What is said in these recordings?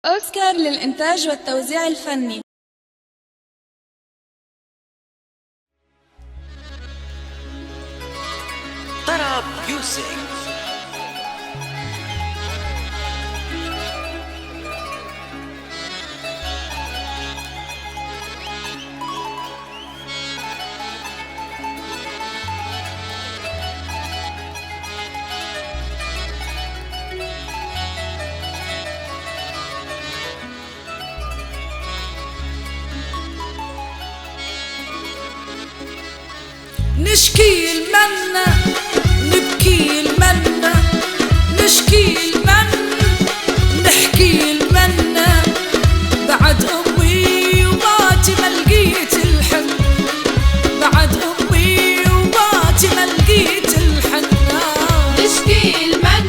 أوسكار للإنتاج والتوزيع الفني. طرب ميوزك. نشكي المنة نبكي المنة، نشكي المنة نحكي المنة، بعد أمي وباتي ما لقيت الحن، بعد أمي وباتي ما لقيت الحن. نشكي المن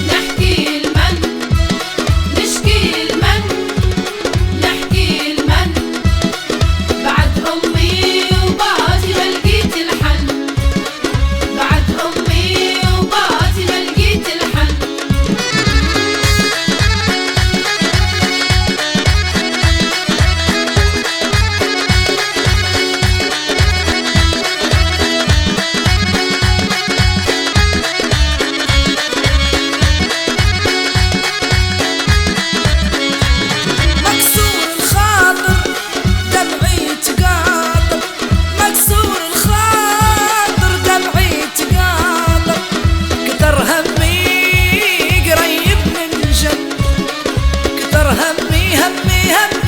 نحكي المن، نشكي المن نحكي المن، بعد أمي وباتي ما لقيت الحن، بعد أمي وباتي ما لقيت الحن. مكسور الخاطر دمعي تقاطر، مكسور الخاطر دمعي تقاطر، كتر همي قريب من جد، كتر همي همي همي